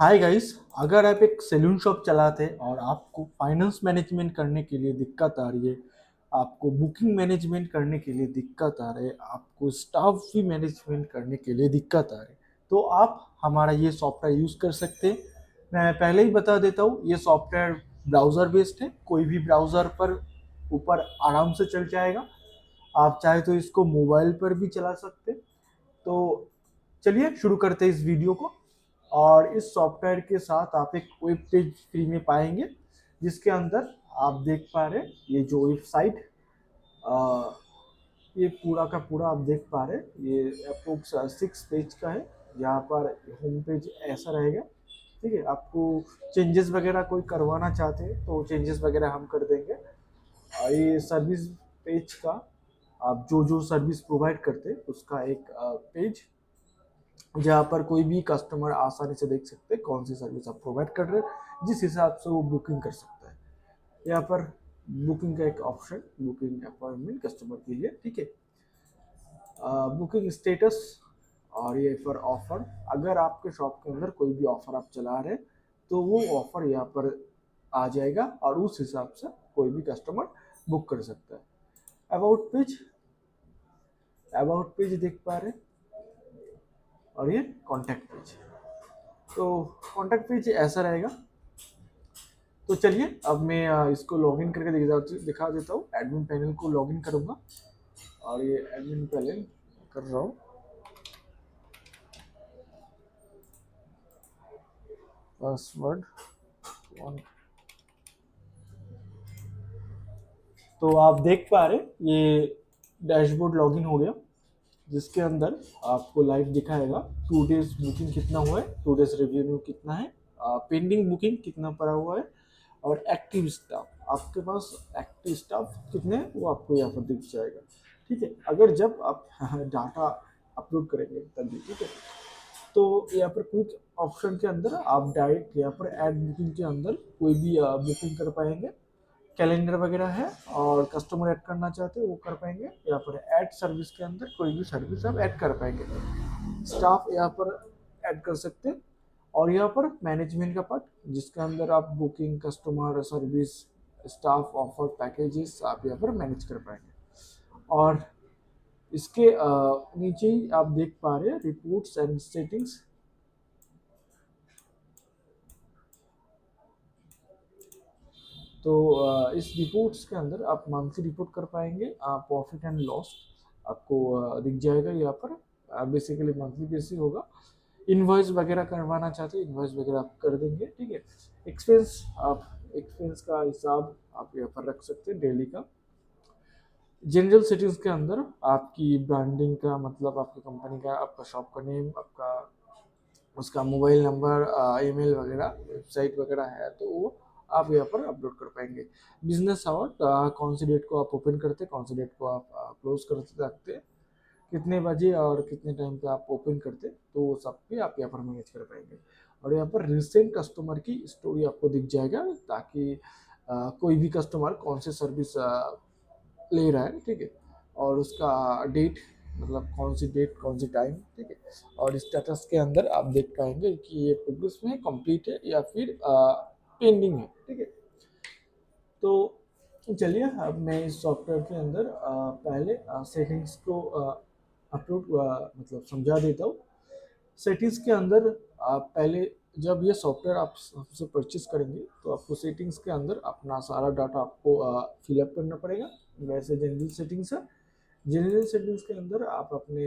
Hi guys. अगर आप एक सैलून शॉप चलाते हैं और आपको फाइनेंस मैनेजमेंट करने के लिए दिक्कत आ रही है, आपको बुकिंग मैनेजमेंट करने के लिए दिक्कत आ रही है, आपको स्टाफ भी मैनेजमेंट करने के लिए दिक्कत आ रही है, तो आप हमारा ये सॉफ्टवेयर यूज़ कर सकते हैं। मैं पहले ही बता देता हूँ, ये सॉफ्टवेयर ब्राउज़र बेस्ड है। कोई भी ब्राउज़र पर ऊपर आराम से चल जाएगा। आप चाहे तो इसको मोबाइल पर भी चला सकते हैं। तो चलिए शुरू करते हैं इस वीडियो को। और इस सॉफ्टवेयर के साथ आप एक वेब पेज फ्री में पाएंगे, जिसके अंदर आप देख पा रहे हैं ये जो वेबसाइट, ये पूरा का पूरा आप देख पा रहे हैं। ये अप्रोक्स 6 पेज का है। यहाँ पर होम पेज ऐसा रहेगा। ठीक है, आपको चेंजेस वगैरह कोई करवाना चाहते हैं तो चेंजेस वगैरह हम कर देंगे। और ये सर्विस पेज का, आप जो जो सर्विस प्रोवाइड करते हैं उसका एक पेज, जहाँ पर कोई भी कस्टमर आसानी से देख सकते हैं कौन सी सर्विस आप प्रोवाइड कर रहे हैं, जिस हिसाब से वो बुकिंग कर सकता है। यहाँ पर बुकिंग का एक ऑप्शन, बुकिंग अपॉइंटमेंट कस्टमर के लिए। ठीक है, बुकिंग स्टेटस, और ये फॉर ऑफर। अगर आपके शॉप के अंदर कोई भी ऑफर आप चला रहे हैं तो वो ऑफर यहाँ पर आ जाएगा और उस हिसाब से कोई भी कस्टमर बुक कर सकता है। अबाउट पेज, अबाउट पेज देख पा रहे हैं, और ये कॉन्टैक्ट पेज। तो कॉन्टैक्ट पेज ऐसा रहेगा। तो चलिए अब मैं इसको लॉगिन करके दिखा देता हूँ। एडमिन पैनल को लॉगिन करूँगा और ये एडमिन पैनल कर रहा हूँ। पासवर्ड तो आप देख पा रहे ये डैशबोर्ड लॉगिन हो गया, जिसके अंदर आपको लाइव दिखाएगा 2 डेज बुकिंग कितना हुआ है, 2 डेज रेवेन्यू कितना है, पेंडिंग बुकिंग कितना पड़ा हुआ है, और एक्टिव स्टाफ आपके पास एक्टिव स्टाफ कितने हैं वो आपको यहाँ पर दिख जाएगा। ठीक है, अगर जब आप डाटा अपलोड करेंगे तभी। ठीक है, तो यहाँ पर क्विक ऑप्शन के अंदर आप डायरेक्ट यहाँ पर ऐड बुकिंग के अंदर कोई भी बुकिंग कर पाएंगे। कैलेंडर वगैरह है और कस्टमर ऐड करना चाहते हैं वो कर पाएंगे। यहाँ पर ऐड सर्विस के अंदर कोई भी सर्विस आप ऐड कर पाएंगे। स्टाफ यहाँ पर ऐड कर सकते हैं। और यहाँ पर मैनेजमेंट का पार्ट, जिसके अंदर आप booking, customer service, staff, offer, packages आप यहाँ पर मैनेज कर पाएंगे। और इसके नीचे ही आप देख पा रहे हैं रिपोर्ट्स एंड सेटिंग्स। तो इस रिपोर्ट्स के अंदर आप मंथली रिपोर्ट कर पाएंगे। प्रॉफिट एंड लॉस आपको दिख जाएगा यहाँ पर। बेसिकली मंथली बेसिस होगा। इनवॉइस वगैरह करवाना चाहते हैं, इनवॉइस वगैरह आप कर देंगे। ठीक है, एक्सपेंस, आप एक्सपेंस का हिसाब आप यहाँ पर रख सकते हैं डेली का। जनरल सेटिंग्स के अंदर आपकी ब्रांडिंग का मतलब आपकी कंपनी का, आपका शॉप का नेम, आपका उसका मोबाइल नंबर, ईमेल वगैरह, वेबसाइट वगैरह है तो वो आप यहाँ पर अपलोड कर पाएंगे। बिजनेस आवर, कौन सी डेट को आप ओपन करते हैं, कौन सी डेट को आप क्लोज कर सकते हैं, कितने बजे और कितने टाइम पे आप ओपन करते हैं, तो वो सब भी आप यहाँ पर मैनेज कर पाएंगे। और यहाँ पर रिसेंट कस्टमर की स्टोरी आपको दिख जाएगा, ताकि कोई भी कस्टमर कौन सी सर्विस ले रहा है। ठीक है, और उसका डेट, मतलब कौन सी डेट कौन सी टाइम। ठीक है, और स्टेटस के अंदर आप देख पाएंगे कि ये प्रोग्रेस में कंप्लीट है या फिर पेंडिंग है। ठीक है, तो चलिए अब मैं इस सॉफ्टवेयर के अंदर पहले सेटिंग्स को अपलोड मतलब समझा देता हूँ। सेटिंग्स के अंदर आप पहले, जब ये सॉफ्टवेयर आप हमसे परचेज करेंगे तो आपको सेटिंग्स के अंदर अपना सारा डाटा आपको फिलअप करना पड़ेगा। वैसे जनरल सेटिंग्स है। जनरल सेटिंग्स के अंदर आप अपने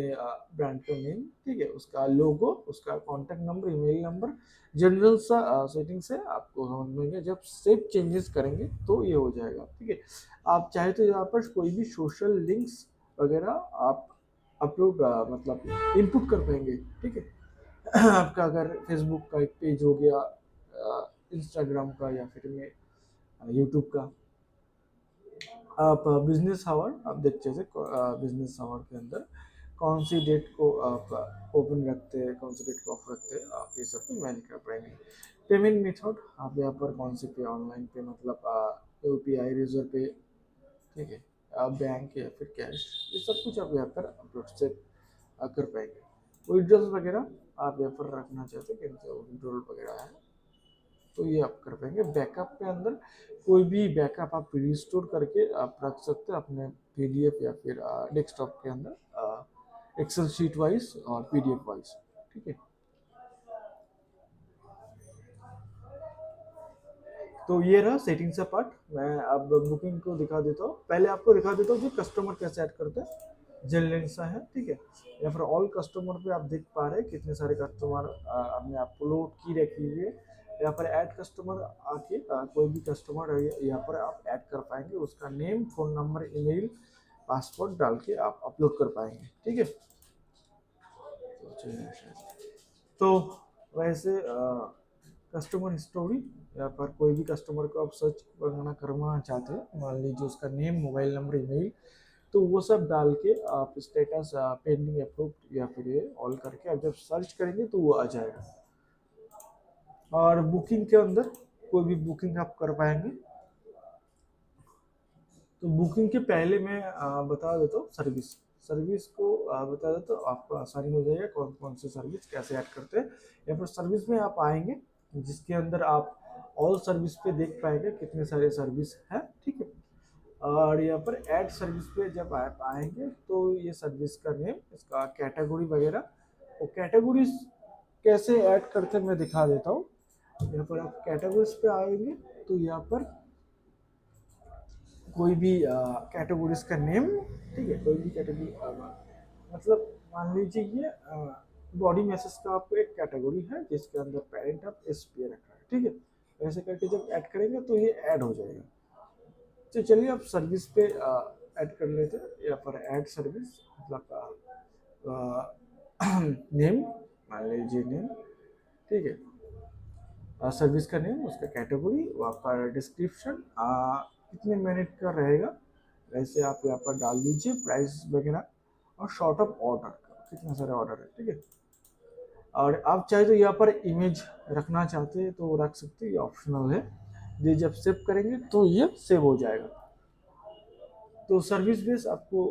ब्रांड का नेम, ठीक है, उसका लोगो, उसका contact number, email number, general सा सेटिंग्स है। आपको समझ में आएगा, जब सेव चेंजेस करेंगे तो ये हो जाएगा। ठीक है, आप चाहे तो यहाँ पर कोई भी सोशल लिंक्स वगैरह आप अपलोड मतलब इनपुट कर पाएंगे। ठीक है, आपका अगर फेसबुक का एक पेज हो गया, इंस्टाग्राम का, या फिर में यूट्यूब का। आप बिजनेस आवर आप देखते हैं, बिजनेस आवर के अंदर कौन सी डेट को आप ओपन रखते हैं, कौन सी डेट को ऑफ रखते हैं, आप ये सब भी मैनेज कर पाएंगे। पेमेंट मेथड आप यहाँ पर कौन से पे, ऑनलाइन पे मतलब यूपीआई, रिजर्व पे, ठीक है, बैंक या फिर कैश, ये सब कुछ आप यहाँ पर अपलोड से कर पाएंगे। विड्रॉल्स वगैरह आप यहाँ पर रखना चाहते हैं रोल वगैरह है तो ये आप कर पाएंगे। बैकअप के अंदर कोई भी बैकअप आप रिस्टोर करके आप रख सकते हैं अपने पीडीएफ या फिर डेस्कटॉप के अंदर एक्सेल शीट वाइज और पीडीएफ वाइज, ठीक है। तो ये रहा सेटिंग का पार्ट। मैं अब बुकिंग को दिखा देता हूँ। पहले आपको दिखा देता हूँ कि कस्टमर कैसे ऐड करते हैं। जनरल सा है, ठीक है। या फिर ऑल कस्टमर पे आप देख पा रहे हैं कितने सारे कस्टमर हमने अपलोड की रखी हुई है। यहाँ पर ऐड कस्टमर आके कोई भी कस्टमर यहाँ पर आप ऐड कर पाएंगे, उसका name, phone number, email, password डाल के आप अपलोड कर पाएंगे, ठीक है। तो वैसे कस्टमर हिस्टोरी, यहाँ पर कोई भी कस्टमर को आप सर्च करना चाहते हैं, मान लीजिए उसका नेम, मोबाइल नंबर, ईमेल, तो वो सब डाल के आप स्टेटस पेंडिंग अप्रूव्ड या फिर ये ऑल करके आप जब सर्च करेंगे तो वो आ जाएगा। और बुकिंग के अंदर कोई भी बुकिंग आप कर पाएंगे। तो बुकिंग के पहले मैं बता देता हूँ सर्विस सर्विस को बता देता हूँ, आपको आसानी हो जाएगा कौन कौन सी सर्विस कैसे ऐड करते हैं। या फिर सर्विस में आप आएंगे जिसके अंदर आप ऑल सर्विस पे देख पाएंगे कितने सारे सर्विस है, ठीक है। और यहाँ पर ऐड सर्विस पे जब आप आएंगे तो ये सर्विस का नेम, इसका कैटेगरी वगैरह, और कैटेगरीज कैसे ऐड करते हैं मैं दिखा देता हूँ। यहाँ पर आप कैटेगरीज पे आएंगे तो यहाँ पर कोई भी कैटेगरीज का नेम, ठीक है, कोई भी कैटेगरी मतलब मान लीजिए ये बॉडी मैसेज का आपको एक कैटेगरी है जिसके अंदर पेरेंट आप एस पी रखा है, ठीक है। ऐसे करके जब ऐड करेंगे तो ये ऐड हो जाएगा। तो चलिए आप सर्विस पे ऐड कर लेते हैं। यहाँ पर ऐड सर्विस मतलब नेम, मान लीजिए नेम, ठीक है। सर्विस का नेम, उसका कैटेगरी, वहाँ पर डिस्क्रिप्शन कितने मिनट का रहेगा वैसे आप यहाँ पर डाल दीजिए, प्राइस वगैरह, और शॉर्ट ऑफ ऑर्डर कितने सारे ऑर्डर है, ठीक है। और आप चाहे तो यहाँ पर इमेज रखना चाहते हैं तो रख सकते हैं, ये ऑप्शनल है। ये जब सेव करेंगे तो ये सेव हो जाएगा। तो सर्विस बेस आपको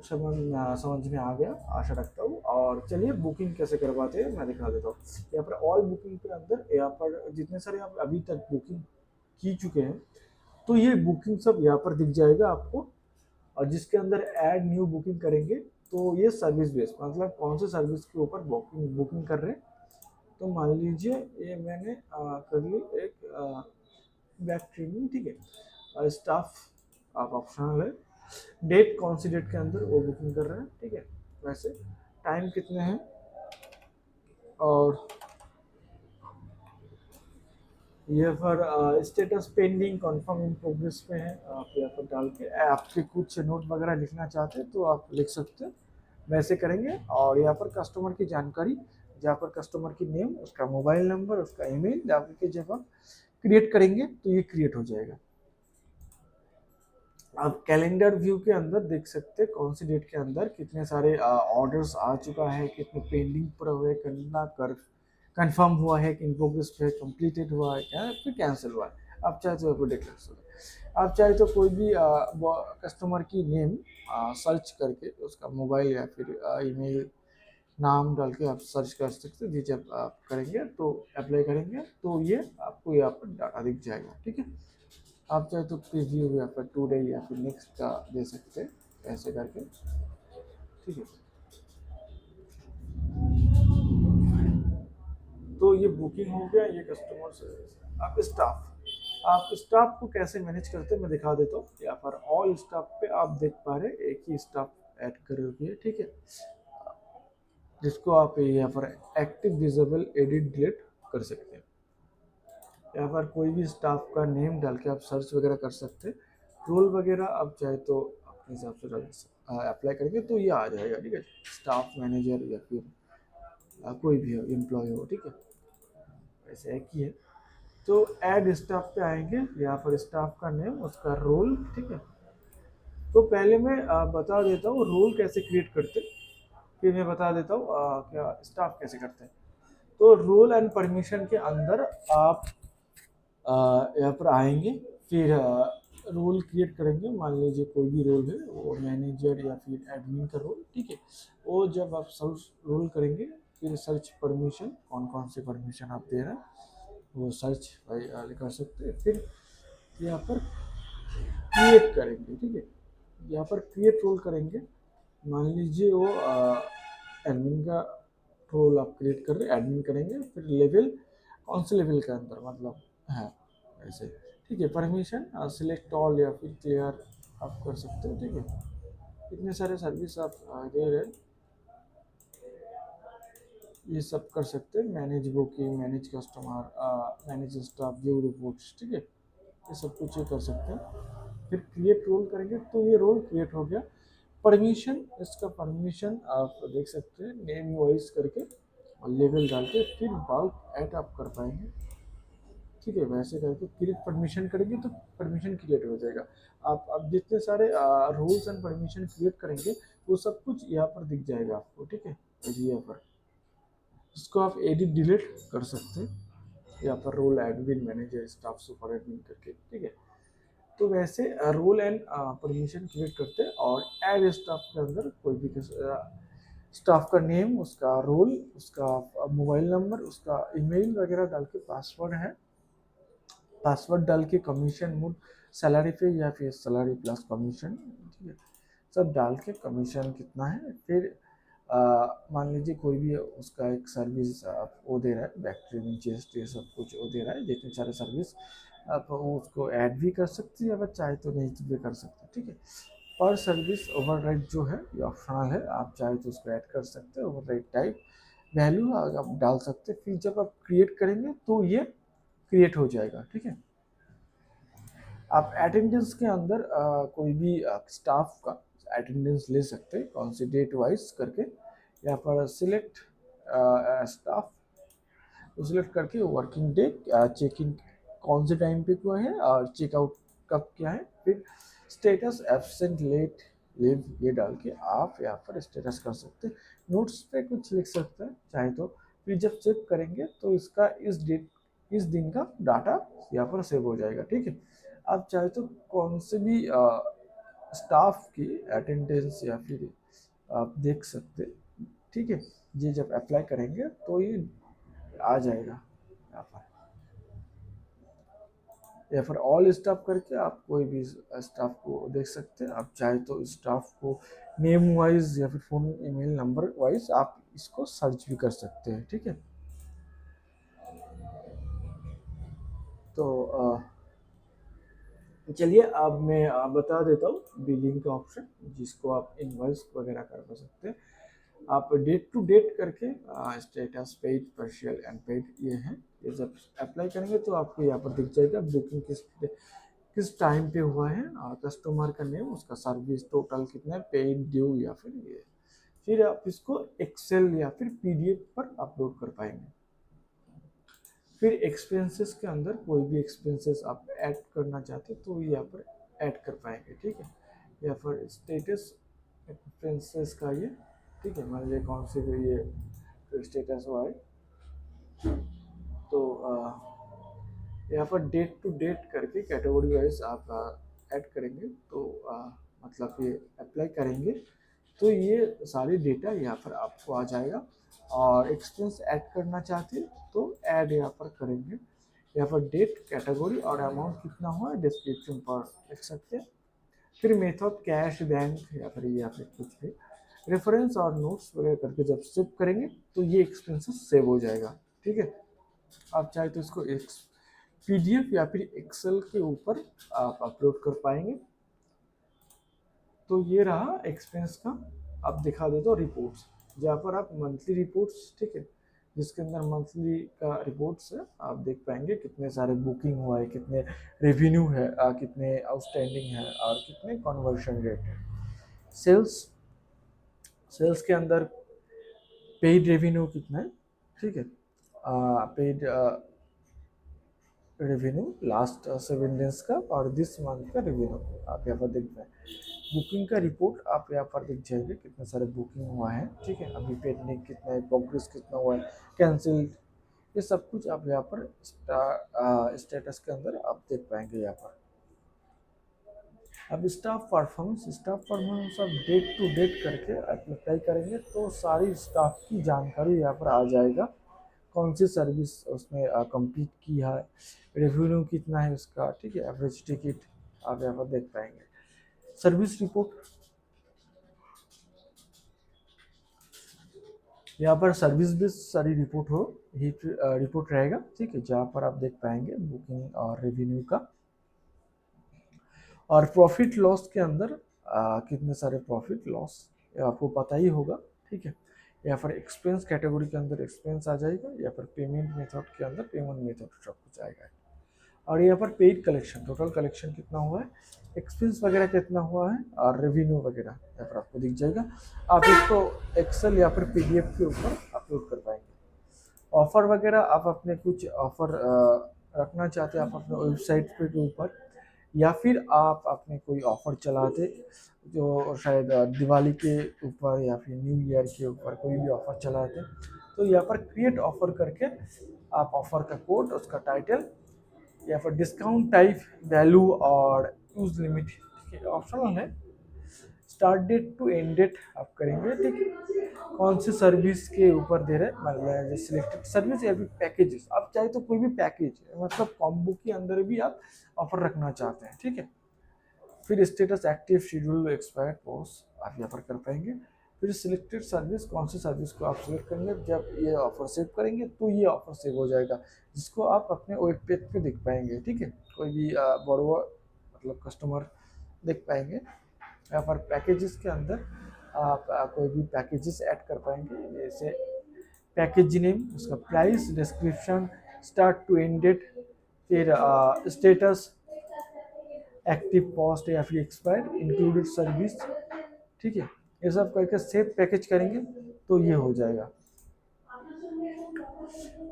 समझ में आ गया आशा रखता हूँ। और चलिए बुकिंग कैसे करवाते हैं मैं दिखा देता हूँ। यहाँ पर ऑल बुकिंग के अंदर यहाँ पर जितने सारे आप अभी तक बुकिंग की चुके हैं तो ये बुकिंग सब यहाँ पर दिख जाएगा आपको। और जिसके अंदर ऐड न्यू बुकिंग करेंगे तो ये सर्विस बेस मतलब कौन से सर्विस के ऊपर बुकिंग कर रहे हैं। तो मान लीजिए ये मैंने कर ली एक बैक ट्रेनिंग, ठीक है। स्टाफ आप ऑप्शनल है। डेट कौन सी डेट के अंदर वो बुकिंग कर रहे हैं, ठीक है। वैसे टाइम कितने हैं, और ये पर status pending, confirm, in progress पे है। आप यहाँ पर डाल के आपके कुछ नोट वगैरह लिखना चाहते हैं तो आप लिख सकते हैं, वैसे करेंगे। और यहाँ पर कस्टमर की जानकारी, जहाँ पर कस्टमर की नेम, उसका मोबाइल नंबर, उसका ईमेल डाल के जब आप क्रिएट करेंगे तो ये क्रिएट हो जाएगा। आप कैलेंडर व्यू के अंदर देख सकते हैं कौन सी डेट के अंदर कितने सारे ऑर्डर्स आ चुका है, कितने पेंडिंग पड़ा हुआ है, कितना कर कंफर्म हुआ है, कि इन प्रोग्रेस पे कंप्लीटेड हुआ है क्या, फिर कैंसिल हुआ है। आप चाहे तो आपको देख सकते हैं। आप चाहे तो कोई भी कस्टमर की नेम सर्च करके उसका मोबाइल या फिर ईमेल नाम डाल के आप सर्च कर सकते हैं। जब आप करेंगे तो अप्लाई करेंगे तो ये आपको यहाँ पर डाटा दिख जाएगा, ठीक है। आप चाहे तो प्रीव्यू या फिर टुडे या फिर नेक्स्ट का दे सकते हैं, ऐसे करके, ठीक है। तो ये बुकिंग हो गया, ये कस्टमर सर्विस। आप स्टाफ को कैसे मैनेज करते हैं मैं दिखा देता हूँ। यहाँ पर ऑल स्टाफ पे आप देख पा रहे हैं एक ही स्टाफ ऐड करोगे, ठीक है, जिसको आप यहाँ पर एक्टिव, विजिबल, एडिट, डिलीट कर सकते हैं। यहाँ पर कोई भी स्टाफ का नेम डाल के आप सर्च वगैरह कर सकते हैं। रोल वगैरह आप चाहे तो अपने हिसाब से अप्लाई करेंगे तो ये आ जाएगा, ठीक है। स्टाफ मैनेजर या फिर कोई भी हो, एम्प्लॉय हो, ठीक है, वैसे एक ही है। तो ऐड स्टाफ पे आएंगे, यहाँ पर स्टाफ का नेम, उसका रोल, ठीक है। तो पहले मैं बता देता हूँ रोल कैसे क्रिएट करते, फिर मैं बता देता हूँ क्या स्टाफ कैसे करते हैं। तो रोल एंड परमिशन के अंदर आप यहाँ पर आएंगे, फिर रोल क्रिएट करेंगे। मान लीजिए कोई भी रोल है, वो मैनेजर या फिर एडमिन का रोल, ठीक है। वो जब आप सब रोल करेंगे फिर सर्च परमिशन, कौन कौन से परमिशन आप दे रहे हैं वो सर्च कर सकते हैं। फिर यहाँ पर क्रिएट करेंगे, ठीक है, यहाँ पर क्रिएट रोल करेंगे। मान लीजिए वो एडमिन का रोल आप क्रिएट कर रहे हैं, एडमिन करेंगे। फिर लेवल कौन से लेवल के अंदर मतलब है ऐसे, ठीक है। परमिशन सिलेक्ट ऑल या फिर क्लियर आप कर सकते हो, ठीक है। इतने सारे सर्विस आप दे रहे हैं, ये सब कर सकते हैं। Manage booking, manage customer, manage staff, view reports, ठीक है, ये सब कुछ ये कर सकते हैं। फिर क्रिएट रोल करेंगे तो ये रोल क्रिएट हो गया। परमिशन, इसका परमिशन आप देख सकते हैं, नेम वॉइस करके और लेवल डाल के फिर बल्क ऐड आप कर पाएंगे, ठीक है। वैसे करके क्रिएट परमिशन करेंगे तो परमिशन क्रिएट हो जाएगा। आप अब जितने सारे रूल्स एंड परमिशन क्रिएट करेंगे वो सब कुछ यहाँ पर दिख जाएगा आपको, ठीक है। यहाँ पर इसको आप एडिट डिलीट कर सकते हैं, यहाँ पर role admin, manager, staff, super admin करके, ठीक है। तो वैसे रोल एंड परमिशन क्रिएट करते हैं और ऐड स्टाफ के अंदर कोई भी स्टाफ का नेम, उसका रोल, उसका मोबाइल नंबर, उसका ईमेल वगैरह डाल के, पासवर्ड है, पासवर्ड डाल के कमीशन मोड, सैलरी पे या फिर सैलरी प्लस कमीशन, ठीक है, सब डाल के कमीशन कितना है। फिर मान लीजिए कोई भी उसका एक सर्विस आप वो दे रहा है, बैक्टीरियम चेस्ट, ये सब कुछ वो दे रहा है, जितने सारे सर्विस आप उसको ऐड भी कर सकते हैं, अगर चाहे तो नहीं भी कर सकते, ठीक है। पर सर्विस ओवरराइड जो है ये ऑप्शनल है, आप चाहे तो उसको ऐड कर सकते हैं। ओवरराइड टाइप वैल्यू आप डाल सकते हैं। फिर जब आप क्रिएट करेंगे तो ये क्रिएट हो जाएगा, ठीक है। आप अटेंडेंस के अंदर कोई भी स्टाफ का अटेंडेंस ले सकते हैं, कौन सी डेट वाइज करके। यहाँ पर सिलेक्ट स्टाफ, सिलेक्ट करके वर्किंग डे, चेक इन कौन से टाइम पे हुआ है और चेकआउट कब क्या है। फिर स्टेटस एब्सेंट, लेट, लीव, ये डाल के आप यहाँ पर स्टेटस कर सकते हैं। नोट्स पे कुछ लिख सकते हैं चाहे तो। फिर जब चेक करेंगे तो इसका इस डेट, इस दिन का डाटा यहाँ पर सेव हो जाएगा, ठीक है। आप चाहे तो कौन से भी स्टाफ की अटेंडेंस या फिर आप देख सकते, ठीक है। ये जब अप्लाई करेंगे तो ये आ जाएगा यहाँ पर, या फिर ऑल स्टाफ करके आप कोई भी स्टाफ को देख सकते हैं। आप चाहे तो स्टाफ को नेम वाइज या फिर फोन ईमेल नंबर वाइज आप इसको सर्च भी कर सकते हैं, ठीक है। तो चलिए अब मैं बता देता हूँ बिलिंग का ऑप्शन, जिसको आप इनवॉइस वगैरह कर सकते हैं। आप डेट टू डेट करके status, paid, partial and paid, ये हैं। ये जब अप्लाई करेंगे तो आपको यहाँ पर दिख जाएगा बुकिंग किस टाइम पे हुआ है, कस्टमर का नेम, उसका सर्विस टोटल कितना है, पेड, ड्यू या फिर ये। फिर आप इसको एक्सेल या फिर पीडीएफ पर अपलोड कर पाएंगे। फिर एक्सपेंसेस के अंदर कोई भी एक्सपेंसेस आप ऐड करना चाहते हैं तो यहाँ पर ऐड कर पाएंगे, ठीक है। या फिर स्टेटस एक्सपेंसेस का ये, ठीक है, मान लीजिए कौन से भी ये स्टेटस हुआ है तो यहाँ पर डेट टू डेट करके कैटेगरी वाइज आप ऐड करेंगे तो मतलब ये अप्लाई करेंगे तो ये सारी डेटा यहाँ पर आपको आ जाएगा। और एक्सपेंस ऐड करना चाहते हैं तो ऐड यहाँ पर करेंगे। यहाँ पर डेट, कैटेगरी और अमाउंट कितना हुआ है डिस्क्रिप्शन पर लिख सकते हैं। फिर मेथड कैश, बैंक या फिर कुछ भी रेफरेंस और नोट्स वगैरह करके जब सेव करेंगे तो ये एक्सपेंसेस सेव हो जाएगा, ठीक है। आप चाहे तो इसको एक पीडीएफ या फिर एक्सेल के ऊपर आप अपलोड कर पाएंगे। तो ये रहा एक्सपेंस का। आप दिखा दे दो रिपोर्ट्स, जहाँ पर आप मंथली रिपोर्ट्स, ठीक है, जिसके अंदर मंथली का रिपोर्ट्स है, आप देख पाएंगे कितने सारे बुकिंग हुआ है, कितने रेवेन्यू है, कितने आउटस्टैंडिंग है और कितने कन्वर्शन रेट है। सेल्स, सेल्स के अंदर पेड रेवेन्यू कितना है, ठीक है, पेड रेवेन्यू लास्ट 7 डेज का और दिस मंथ का रेवेन्यू आप यहाँ पर देख पाए। बुकिंग का रिपोर्ट आप यहाँ पर देख जाएंगे कितने सारे बुकिंग हुआ है, ठीक है, अभी पेंडिंग कितना है, प्रोग्रेस कितना हुआ है, कैंसिल, ये सब कुछ आप यहाँ पर स्टेटस के अंदर आप देख पाएंगे यहाँ पर। अब स्टाफ परफॉर्मेंस आप डेट टू डेट करके आप अप्लाई करेंगे तो सारी स्टाफ की जानकारी यहाँ पर आ जाएगा, कौन सी सर्विस उसने कंप्लीट की है, रेवेन्यू कितना है उसका, ठीक है, एवरेज टिकट आप यहाँ पर देख पाएंगे। सर्विस रिपोर्ट, यहाँ पर सर्विस बेस्ड सारी रिपोर्ट हो ही रिपोर्ट रहेगा, ठीक है, जहाँ पर आप देख पाएंगे बुकिंग और रेवेन्यू का। और प्रॉफिट लॉस के अंदर कितने सारे प्रॉफिट लॉस आपको पता ही होगा, ठीक है। यहाँ पर एक्सपेंस कैटेगरी के अंदर एक्सपेंस आ जाएगा, यहाँ पर पेमेंट मेथड के अंदर पेमेंट मेथड सब कुछ आएगा। और यहाँ पर पेड कलेक्शन, टोटल कलेक्शन कितना हुआ है, एक्सपेंस वगैरह कितना हुआ है और रेवेन्यू वगैरह यहाँ पर आपको दिख जाएगा। आप इसको एक्सेल या फिर पीडीएफ के ऊपर अपलोड कर पाएंगे। ऑफर वगैरह आप अपने कुछ ऑफर रखना चाहते हैं आप अपने वेबसाइट के ऊपर, या फिर आप अपने कोई ऑफर चलाते जो शायद दिवाली के ऊपर या फिर न्यू ईयर के ऊपर कोई भी ऑफर चलाते, तो यहाँ पर क्रिएट ऑफर करके आप ऑफर का कोड, उसका टाइटल, या फिर डिस्काउंट टाइप, वैल्यू और यूज लिमिट, ठीक है, ऑप्शनल है। Start date to end date आप करेंगे, ठीक है, कौन सी सर्विस के ऊपर दे रहे हैं, मतलब सिलेक्टेड सर्विस या फिर पैकेजेस, आप चाहे तो कोई भी पैकेज मतलब कॉम्बो के अंदर भी आप ऑफर रखना चाहते हैं, ठीक है। फिर status active, schedule, expired, pause आप यहाँ पर कर पाएंगे। फिर सिलेक्टेड सर्विस, कौन सी सर्विस को आप सिलेक्ट करेंगे, जब ये ऑफर सेव करेंगे तो ये ऑफर सेव हो जाएगा, जिसको आप अपने वेब पेज पे देख पाएंगे, ठीक है, कोई भी borrower मतलब कस्टमर देख पाएंगे। यहाँ पर पैकेजेस के अंदर आप कोई भी पैकेजेस ऐड कर पाएंगे, जैसे पैकेज नेम, उसका price, description, start to end date, फिर स्टेटस, एक्टिव, कॉस्ट या फिर एक्सपायर्ड, इंक्लूडेड सर्विस, ठीक है, ये सब करके सेव पैकेज करेंगे तो ये हो जाएगा।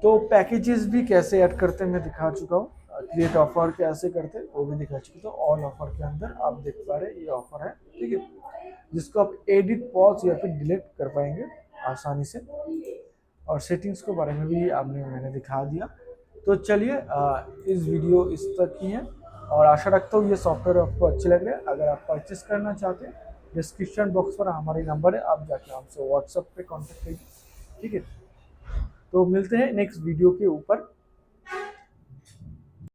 तो पैकेजेस भी कैसे ऐड करते हैं मैं दिखा चुका हूँ, क्रिएट ऑफर कैसे करते हैं वो भी दिखा चुका हूँ। ऑल ऑफर के अंदर आप देख पा रहे हैं ये ऑफर है, ठीक है, जिसको आप एडिट, पॉज या फिर डिलीट कर पाएंगे आसानी से। और सेटिंग्स के बारे में भी मैंने दिखा दिया। तो चलिए इस वीडियो इस तक ही है, और आशा रखता हूँ ये सॉफ्टवेयर आपको अच्छे लग रहे हैं। अगर आप परचेस करना चाहते हैं डिस्क्रिप्शन बॉक्स पर हमारे नंबर है, आप जाके हमसे व्हाट्सएप पे कांटेक्ट कीजिए, ठीक है। तो मिलते हैं नेक्स्ट वीडियो के ऊपर।